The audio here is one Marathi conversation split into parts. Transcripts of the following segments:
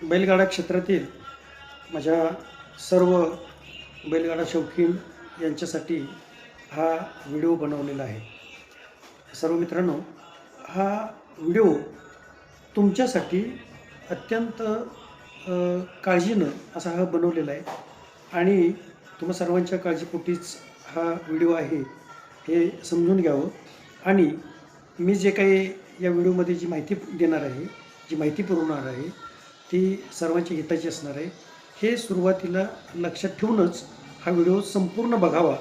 बैलगाडा क्षेत्रातील माझ्या सर्व बैलगाडा शौकीन यांच्यासाठी हा व्हिडिओ बनवलेला आहे. सर्व मित्रांनो, हा व्हिडिओ तुमच्यासाठी अत्यंत काळजीनं असा हा बनवलेला आहे आणि तुम्हा सर्वांच्या काळजीपोटीच हा व्हिडिओ आहे हे समजून घ्यावं. आणि मी जे काही या व्हिडिओमध्ये जी माहिती देणार आहे, जी माहिती पुरवणार आहे ती सर्वांच्या हिताची असणार आहे. हे सुरुवातीला लक्षात ठेवूनच हा व्हिडिओ संपूर्ण बघावा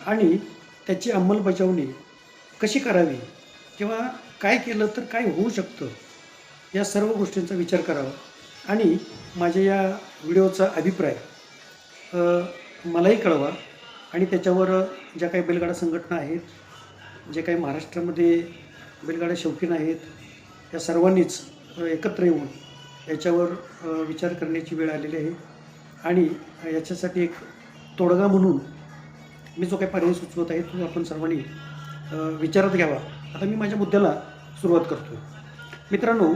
आणि त्याची अंमलबजावणी कशी करावी किंवा काय केलं तर काय होऊ शकतं या सर्व गोष्टींचा विचार करावा आणि माझ्या या व्हिडिओचा अभिप्राय मलाही कळवा. आणि त्याच्यावर ज्या काही बैलगाडा संघटना आहेत, जे काही महाराष्ट्रामध्ये बैलगाडा शौकीन आहेत, या सर्वांनीच एकत्र येऊन याच्यावर विचार करण्याची वेळ आलेली आहे. आणि याच्यासाठी एक तोडगा म्हणून मी जो काही पर्याय सुचवत आहे तो आपण सर्वांनी विचारात घ्यावा. आता मी माझ्या मुद्द्याला सुरुवात करतो. मित्रांनो,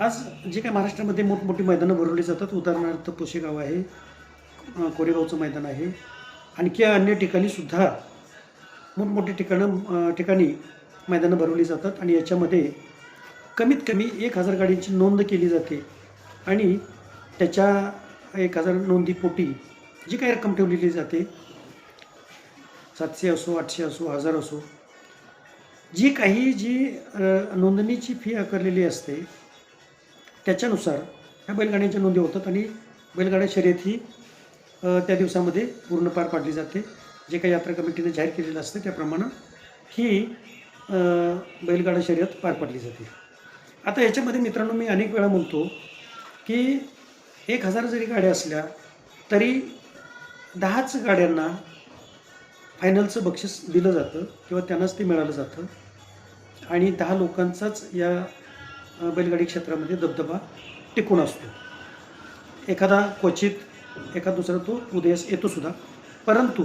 आज जे काही महाराष्ट्रामध्ये मोठमोठी मैदानं भरवली जातात, उदाहरणार्थ पुशेगाव आहे, कोरेगावचं मैदान आहे, आणखी अन्य ठिकाणीसुद्धा मोठमोठी ठिकाणी मैदानं भरवली जातात आणि याच्यामध्ये कमीत कमी 1000 गाडींची नोंद केली जाते आणि त्याच्या 1000 नोंदीपोटी जी काही रक्कम ठेवलेली जाते, 700 असो, 800 असो, 1000 असो, जी नोंदणीची फी आकारलेली असते त्याच्यानुसार ह्या बैलगाड्यांच्या नोंदी होतात आणि बैलगाडा शर्यत ही त्या दिवसामध्ये पूर्ण पार पाडली जाते. जे काही यात्रा कमिटीने जाहीर केलेलं असतं त्याप्रमाणे ही बैलगाडा शर्यत पार पाडली जाते. आता याच्यामध्ये मित्रांनो, मी अनेक वेळा म्हणतो की 1000 जरी गाड्या असल्या तरी 10च गाड्यांना फायनलचं बक्षीस दिलं जातं किंवा त्यांनाच ते मिळालं जातं आणि 10 लोकांचाच या बैलगाडी क्षेत्रामध्ये दबदबा टिकून असतो. एखादा क्वचित एखादा दुसरा तो उदयास येतोसुद्धा, परंतु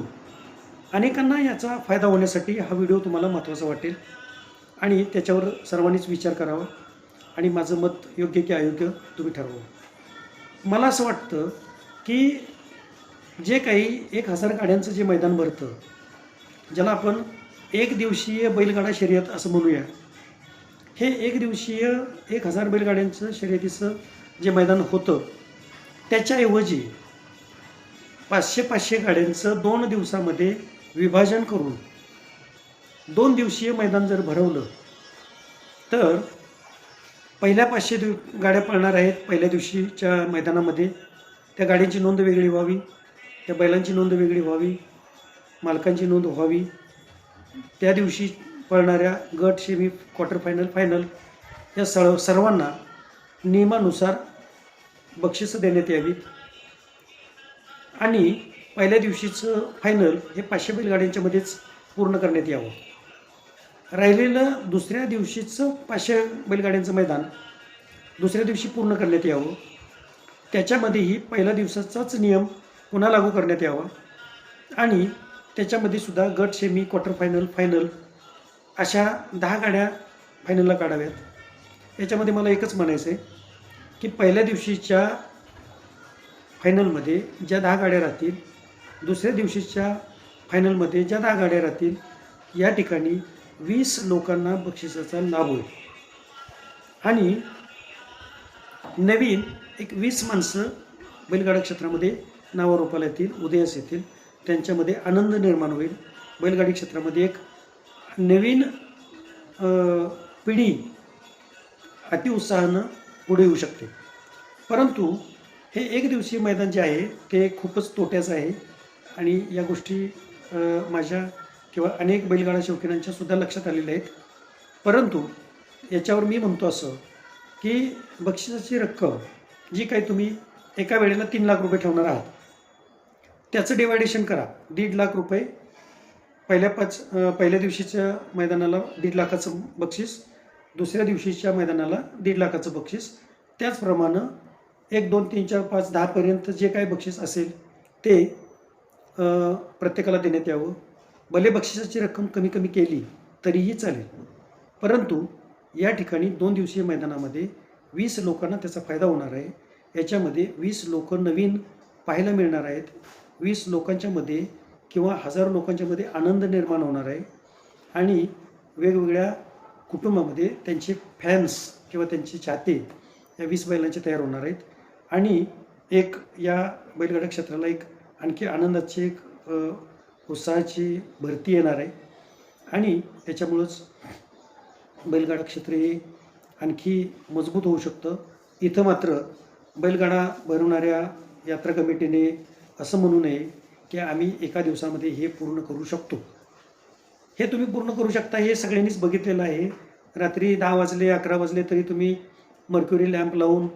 अनेकांना याचा फायदा होण्यासाठी हा व्हिडिओ तुम्हाला महत्त्वाचा वाटेल आणि त्याच्यावर सर्वांनीच विचार करावा आणि माझं मत योग्य की अयोग्य तुम्ही ठरवा. मला असं वाटतं की जे काही 1000 गाड्यांचं जे मैदान भरतं, ज्याला आपण एक दिवसीय बैलगाडा शर्यत असं म्हणूया, हे एक दिवसीय 1000 बैलगाड्यांचं शर्यतीचं जे मैदान होतं त्याच्याऐवजी 500-500 गाड्यांचं 2 दिवसामध्ये विभाजन करून 2 दिवसीय मैदान जर भरवलं तर पहिल्या 500 गाड्या पळणार आहेत पहिल्या दिवशीच्या मैदानामध्ये, त्या गाड्यांची नोंद वेगळी व्हावी, त्या बैलांची नोंद वेगळी व्हावी, मालकांची नोंद व्हावी, त्या दिवशी पळणाऱ्या गट, सेमी, क्वार्टर फायनल, फायनल या सर्वांना नियमानुसार बक्षिसं देण्यात यावीत आणि पहिल्या दिवशीचं फायनल हे 500 बैलगाड्यांच्यामध्येच पूर्ण करण्यात यावं. राहिलेलं दुसऱ्या दिवशीचं 500 बैलगाड्यांचं मैदान दुसऱ्या दिवशी पूर्ण करण्यात यावं. त्याच्यामध्येही पहिल्या दिवसाचाच नियम पुन्हा लागू करण्यात यावा आणि त्याच्यामध्ये सुद्धा गट, सेमी, क्वार्टर फायनल, फायनल अशा 10 गाड्या फायनलला काढाव्यात. याच्यामध्ये मला एकच म्हणायचं आहे की पहिल्या दिवशीच्या फायनलमध्ये ज्या 10 गाड्या राहतील, दुसऱ्या दिवशीच्या फायनलमध्ये ज्या 10 गाड्या राहतील, या ठिकाणी 20 लोकांना बक्षिसाचा लाभ होईल आणि नवीन एक 20 माणसं बैलगाडा क्षेत्रामध्ये नावारूपाला येतील, उदयास येतील, त्यांच्यामध्ये आनंद निर्माण होईल. बैलगाडी क्षेत्रामध्ये एक नवीन पिढी अतिउत्साहानं पुढे येऊ शकते. परंतु हे एक दिवसीय मैदान जे आहे ते खूपच तोट्याचं आहे आणि या गोष्टी माझ्या किंवा अनेक बैलगाडा शौकीनांच्या सुद्धा लक्षात आलेल्या आहेत. परंतु याच्यावर मी म्हणतो असं की बक्षिसाची रक्कम जी काही तुम्ही एका वेळेला 3 लाख रुपये ठेवणार आहात त्याचं डिवायडेशन करा. 1.5 लाख रुपये पहिल्या दिवशीच्या मैदानाला 1.5 लाखाचं बक्षीस, दुसऱ्या दिवशीच्या मैदानाला 1.5 लाखाचं बक्षीस, त्याचप्रमाणे 1, 2, 3, 4, 5, 10पर्यंत जे काही बक्षीस असेल ते प्रत्येकाला देण्यात यावं. भले बक्षिसाची रक्कम कमी केली तरीही चालेल, परंतु या ठिकाणी 2 दिवसीय मैदानामध्ये 20 लोकांना त्याचा फायदा होणार आहे. याच्यामध्ये 20 लोकं नवीन पाहायला मिळणार आहेत. 20 लोकांच्यामध्ये किंवा हजारो लोकांच्यामध्ये आनंद निर्माण होणार आहे आणि वेगवेगळ्या कुटुंबामध्ये त्यांचे फॅन्स किंवा त्यांचे चाहते या 20 बैलांचे तयार होणार आहेत आणि एक या बैलगाडा क्षेत्राला एक आणखी आनंदाची एक उत्साहाची भरती येणार आहे आणि त्याच्यामुळंच बैलगाडा क्षेत्र हे आणखी मजबूत होऊ शकतं. इथं मात्र बैलगाडा भरवणाऱ्या यात्रा कमिटीने असं म्हणू नये की आम्ही एका दिवसामध्ये हे पूर्ण करू शकतो. हे तुम्ही पूर्ण करू शकता हे सगळ्यांनीच बघितलेलं आहे. रात्री 10 वाजले 11 वाजले तरी तुम्ही मर्क्युरी लॅम्प लावून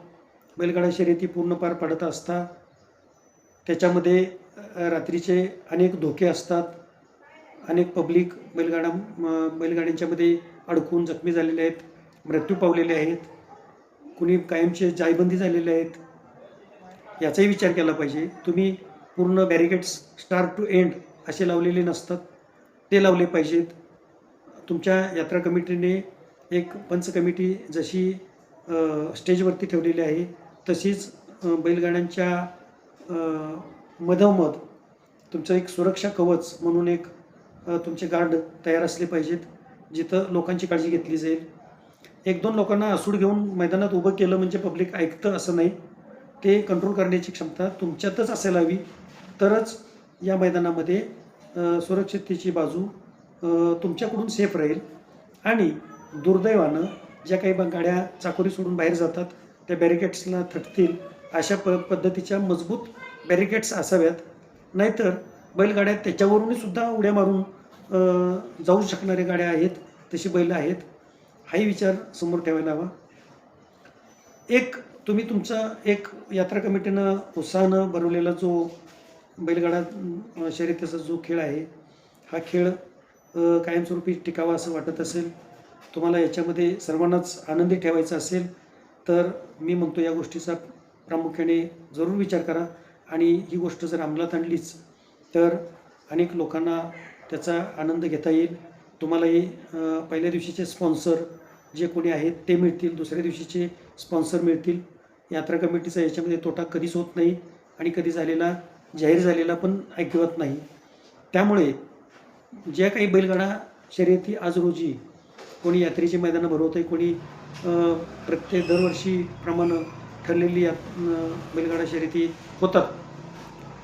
बैलगाडा शर्यती पूर्ण पार पाडत असता. त्याच्यामध्ये रात्रीचे अनेक धोके असतात. अनेक पब्लिक बैलगाड्यांच्यामध्ये अडकून जखमी झालेले आहेत, मृत्यू पावलेले आहेत, कुणी कायमचे जायबंदी झालेले आहेत. याचाही विचार केला पाहिजे. तुम्ही पूर्ण बॅरिकेड्स स्टार्ट टू एंड असे लावलेले नसतात, ते लावले पाहिजेत. तुमच्या यात्रा कमिटीने एक पंच कमिटी जशी स्टेजवरती ठेवलेली आहे तशीच बैलगाड्यांच्या मधोमध तुमचं एक सुरक्षा कवच म्हणून एक तुमचे गार्ड तयार असले पाहिजेत, जिथं लोकांची काळजी घेतली जाईल. 1-2 लोकांना आसूड घेऊन मैदानात उभं केलं म्हणजे पब्लिक ऐकतं असं नाही. ते कंट्रोल करण्याची क्षमता तुमच्यातच असायला हवी, तरच या मैदानामध्ये सुरक्षिततेची बाजू तुमच्याकडून सेफ राहील. आणि दुर्दैवानं ज्या काही गाड्या चाकोरी सोडून बाहेर जातात त्या बॅरिकेड्सला थटतील अशा पद्धतीच्या मजबूत बॅरिकेड्स असाव्यात. नाहीतर बैलगाड्या त्याच्यावरूनही सुद्धा उड्या मारून जाऊ शकणाऱ्या गाड्या आहेत, तशी बैल आहेत. हाही विचार समोर ठेवायला हवा. एक तुम्ही तुमचा एक यात्रा कमिटीनं उत्साहानं बनवलेला जो बैलगाडा शर्यतीचा जो खेळ आहे, हा खेळ कायमस्वरूपी टिकावा असं वाटत असेल, तुम्हाला याच्यामध्ये सर्वांनाच आनंदी ठेवायचा असेल, तर मी म्हणतो या गोष्टीचा प्रामुख्याने जरूर विचार करा. आणि ही गोष्ट जर अंमलात आणलीच तर अनेक लोकांना त्याचा आनंद घेता येईल. तुम्हालाही पहिल्या दिवशीचे स्पॉन्सर जे कोणी आहेत ते मिळतील, दुसऱ्या दिवशीचे स्पॉन्सर मिळतील. यात्रा कमिटीचा याच्यामध्ये तोटा कधीच होत नाही आणि कधी जाहीर झालेला पण ऐकवत नाही. त्यामुळे ज्या काही बैलगाडा शर्यती आज रोजी कोणी यात्रेची मैदानं भरवत आहे, कोणी प्रत्येक दरवर्षीप्रमाणे ठरलेली बैलगाडा शर्यती होतात,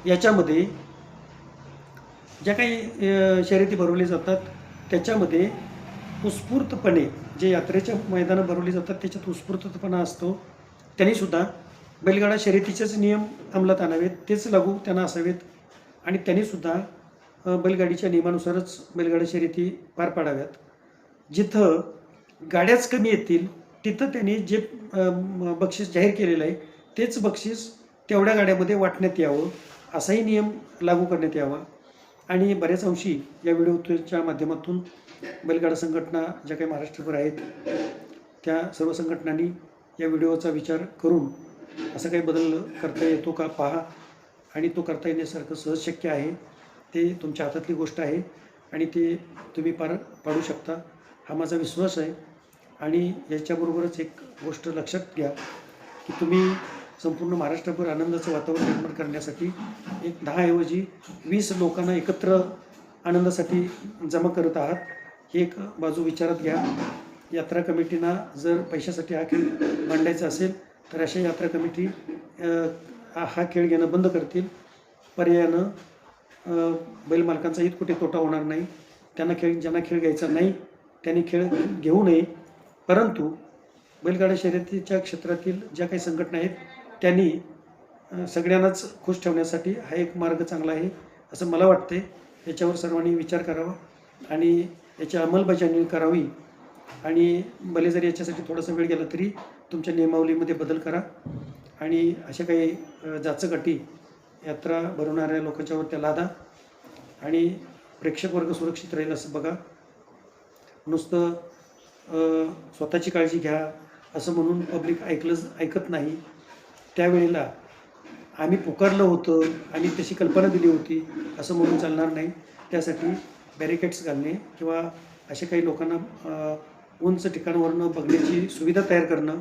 याच्यामध्ये ज्या काही शर्यती भरवल्या जातात त्याच्यामध्ये उत्स्फूर्तपणे जे यात्रेच्या मैदानं भरवली जातात त्याच्यात उत्स्फूर्तपणा असतो. त्यांनीसुद्धा बैलगाडा शर्यतीचेच नियम अंमलात आणावेत, तेच लागू त्यांना असावेत आणि त्यांनीसुद्धा बैलगाडीच्या नियमानुसारच बैलगाडा शर्यती पार पाडाव्यात. जिथं गाड्याच कमी येतील तिथं त्यांनी जे बक्षीस जाहीर केलेलं आहे तेच बक्षीस तेवढ्या गाड्यामध्ये वाटण्यात यावं, असाही नियम लागू करण्यात यावा. आणि बऱ्याच अंशी या व्हिडिओच्या माध्यमातून बैलगाडा संघटना ज्या काही महाराष्ट्रभर आहेत त्या सर्व संघटनांनी या व्हिडिओचा विचार करून असं काही बदल करता येतो का पहा. आणि तो करता येण्यासारखं सहज शक्य आहे. ते तुमच्या हातातली गोष्ट आहे आणि ते तुम्ही पार पाडू शकता, हा माझा विश्वास आहे. आणि याच्याबरोबरच एक गोष्ट लक्षात घ्या की तुम्ही संपूर्ण महाराष्ट्रभर आनंदाचं वातावरण निर्माण करण्यासाठी एक 10 ऐवजी 20 लोकांना एकत्र आनंदासाठी जमा करत आहात. ही एक बाजू विचारात घ्या. यात्रा कमिटीना जर पैशासाठी हा खेळ मांडायचा असेल तर अशा यात्रा कमिटी हा खेळ घेणं बंद करतील. पर्यायानं बैलमालकांचाही कुठे तोटा होणार नाही. ज्यांना खेळ घ्यायचा नाही त्यांनी खेळ घेऊ नये. परंतु बैलगाडा शर्यतीच्या क्षेत्रातील ज्या काही संघटना आहेत त्यांनी सगळ्यांनाच खुश ठेवण्यासाठी हा एक मार्ग चांगला आहे असं मला वाटते. याच्यावर सर्वांनी विचार करावा आणि याची अंमलबजावणी करावी. आणि भले जरी याच्यासाठी थोडासा वेळ गेला तरी तुमच्या नियमावलीमध्ये बदल करा आणि अशा काही जाचक यात्रा भरवणाऱ्या लोकांच्यावर त्या लादा आणि प्रेक्षक वर्ग सुरक्षित राहील असं बघा. नुसतं स्वतःची काळजी घ्या असं म्हणून पब्लिक ऐकत नाही. त्यावेळेला आम्ही पुकारलं होतं, आम्ही तशी कल्पना दिली होती असं म्हणून चालणार नाही. त्यासाठी बॅरिकेड्स घालणे किंवा अशा काही लोकांना उंच ठिकाणावरनं बघण्याची सुविधा तयार करणं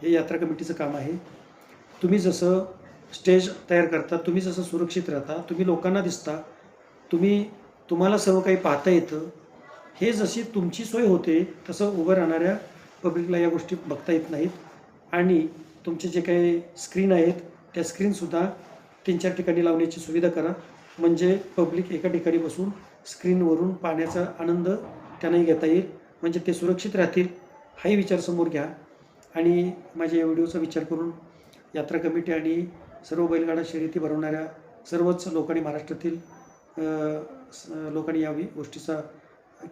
हे यात्रा कमिटीचं काम आहे. तुम्ही जसं स्टेज तयार करता, तुम्ही जसं सुरक्षित राहता, तुम्ही लोकांना दिसता, तुम्हाला सर्व काही पाहता येतं, हे जशी तुमची सोय होते तसं उभं राहणाऱ्या पब्लिकला या गोष्टी बघता येत नाहीत. आणि तुमचे जे काही स्क्रीन आहेत त्या स्क्रीनसुद्धा 3-4 ठिकाणी लावण्याची सुविधा करा, म्हणजे पब्लिक एका ठिकाणी बसून स्क्रीनवरून पाहण्याचा आनंद त्यांनाही घेता येईल, म्हणजे ते सुरक्षित राहतील. हाही विचार समोर घ्या आणि माझ्या या व्हिडिओचा विचार करून यात्रा कमिटी आणि सर्व बैलगाडा शर्यती भरवणाऱ्या सर्वच लोकांनी, महाराष्ट्रातील लोकांनी या गोष्टीचा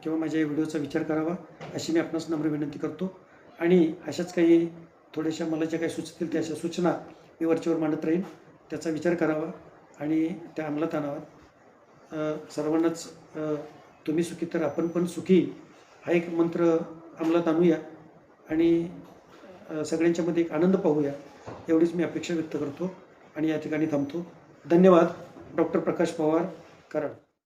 किंवा माझ्या या व्हिडिओचा विचार करावा, अशी मी आपणास नम्र विनंती करतो. आणि अशाच काही थोड्याशा मला ज्या काही सुचतील त्या अशा सूचना मी वरच्यावर मांडत राहीन, त्याचा विचार करावा आणि त्या अंमलात आणावा. सर्वांनाच तुम्ही सुखी तर आपण पण सुखी हा एक मंत्र अंमलात आणूया आणि सगळ्यांच्यामध्ये एक आनंद पाहूया, एवढीच मी अपेक्षा व्यक्त करतो आणि या ठिकाणी थांबतो. धन्यवाद. डॉक्टर प्रकाश पवार, कराड.